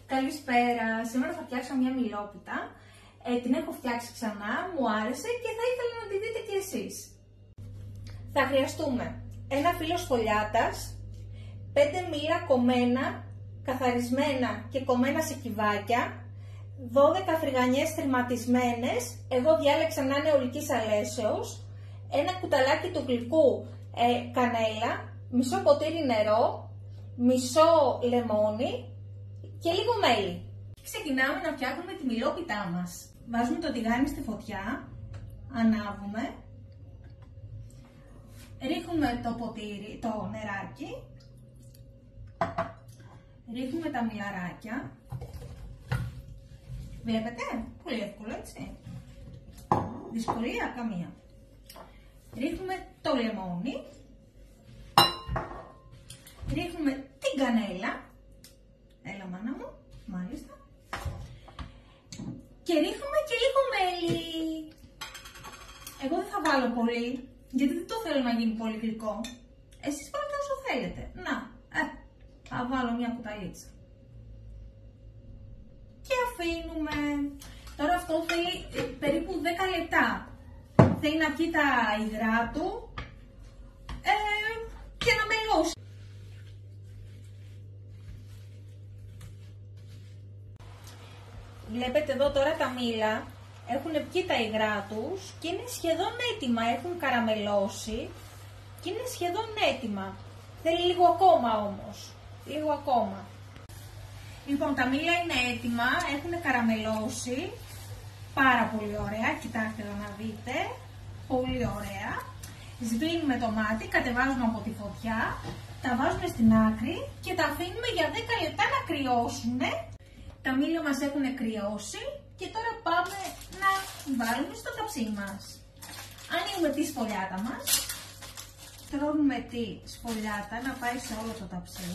Καλησπέρα, σήμερα θα φτιάξω μια μιλόπιτα. Την έχω φτιάξει ξανά, μου άρεσε και θα ήθελα να τη δείτε κι εσείς. Θα χρειαστούμε ένα φύλλο σφολιάτας, 5 μήλα κομμένα, καθαρισμένα και κομμένα σε κυβάκια, 12 φρυγανιές τερματισμένες, εγώ διάλεξα να είναι ολικής αλέσεως, ένα κουταλάκι του γλυκού κανέλα, μισό ποτήρι νερό, μισό λεμόνι και λίγο μέλι. Ξεκινάμε να φτιάχνουμε τη μιλόπιτά μας. Βάζουμε το τηγάνι στη φωτιά, ανάβουμε, ρίχνουμε το ποτήρι, το νεράκι, ρίχνουμε τα μιλαράκια. Βλέπετε, πολύ εύκολο έτσι, δυσκολία καμία. Ρίχνουμε το λεμόνι, ρίχνουμε την κανέλα, έλα μάνα μου, μάλιστα, και ρίχνουμε και λίγο μέλι. Εγώ δεν θα βάλω πολύ, γιατί δεν το θέλω να γίνει πολύ γλυκό. Εσείς βάλτε όσο θέλετε. Να, θα βάλω μια κουταλίτσα. Και αφήνουμε. Τώρα αυτό θέλει περίπου 10 λεπτά. Θέλει να πιει τα υγρά του και να μελώσει. Βλέπετε εδώ τώρα τα μήλα έχουν πιει τα υγρά τους και είναι σχεδόν έτοιμα, έχουν καραμελώσει και είναι σχεδόν έτοιμα. Θέλει λίγο ακόμα όμως, λίγο ακόμα. Λοιπόν, τα μήλα είναι έτοιμα, έχουν καραμελώσει, πάρα πολύ ωραία, κοιτάξτε εδώ να δείτε, πολύ ωραία. Σβήνουμε το μάτι, κατεβάζουμε από τη φωτιά, τα βάζουμε στην άκρη και τα αφήνουμε για 10 λεπτά να κρυώσουν. Τα μήλα μας έχουν κρυώσει και τώρα πάμε να βάλουμε στο ταψί μας. Ανοίγουμε τη σφολιάτα μας, τρώνουμε τη σφολιάτα να πάει σε όλο το ταψί.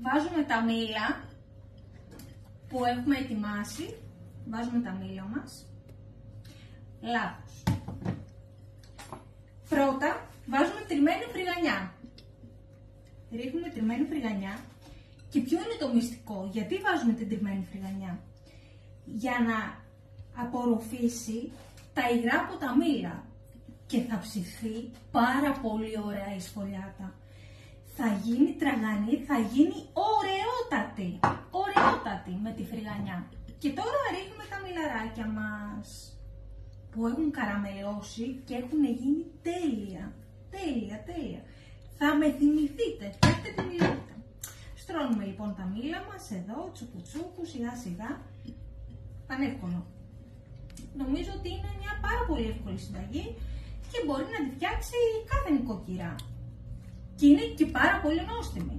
Βάζουμε τα μήλα που έχουμε ετοιμάσει, βάζουμε τα μήλα μας. Λάθος. Πρώτα βάζουμε τριμμένη φρυγανιά. Ρίχνουμε τριμμένη φρυγανιά. Και ποιο είναι το μυστικό, γιατί βάζουμε την τριμμένη φρυγανιά? Για να απορροφήσει τα υγρά από τα μήλα και θα ψηθεί πάρα πολύ ωραία η σφολιάτα. Θα γίνει τραγανή, θα γίνει ωραιότατη, ωραιότατη με τη φρυγανιά. Και τώρα ρίχνουμε τα μιλαράκια μας που έχουν καραμελώσει και έχουν γίνει τέλεια, τέλεια, τέλεια. Θα με θυμηθείτε, φτιάχτε τη μιλόπιτα. Στρώνουμε λοιπόν τα μήλα μας εδώ, τσουκουτσούκου, σιγά σιγά, πανεύκολο. Νομίζω ότι είναι μια πάρα πολύ εύκολη συνταγή και μπορεί να τη φτιάξει κάθε νοικοκυρά. Και είναι και πάρα πολύ νόστιμη.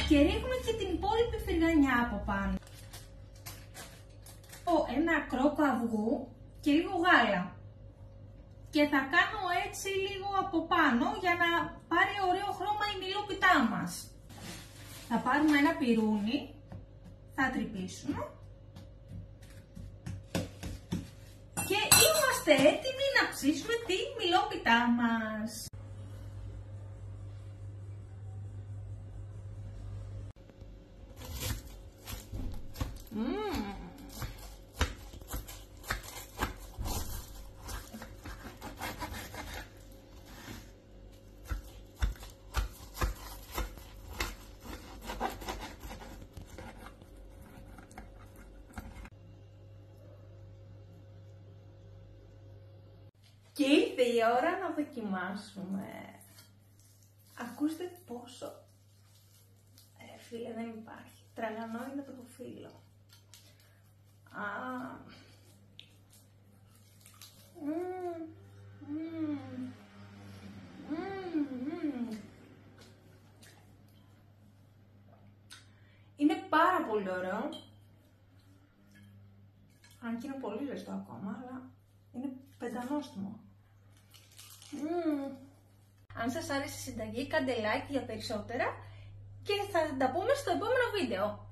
Και ρίχνουμε και την υπόλοιπη φρυγανιά από πάνω. Ένα κρόκο αυγού και λίγο γάλα. Και θα κάνω έτσι λίγο από πάνω για να πάρει ωραίο χρώμα η μιλόπιτά μας. Θα πάρουμε ένα πυρούνι, θα τρυπήσουμε και είμαστε έτοιμοι να ψήσουμε τη μιλόπιτά μας. Και ήρθε η ώρα να δοκιμάσουμε. Ακούστε πόσο... φίλε, δεν υπάρχει. Τραγανό είναι το φύλλο. Είναι πάρα πολύ ωραίο. Αν και είναι πολύ ζεστό ακόμα, αλλά είναι πεντανόστιμο. Αν σας άρεσε η συνταγή, κάντε like για περισσότερα και θα τα πούμε στο επόμενο βίντεο.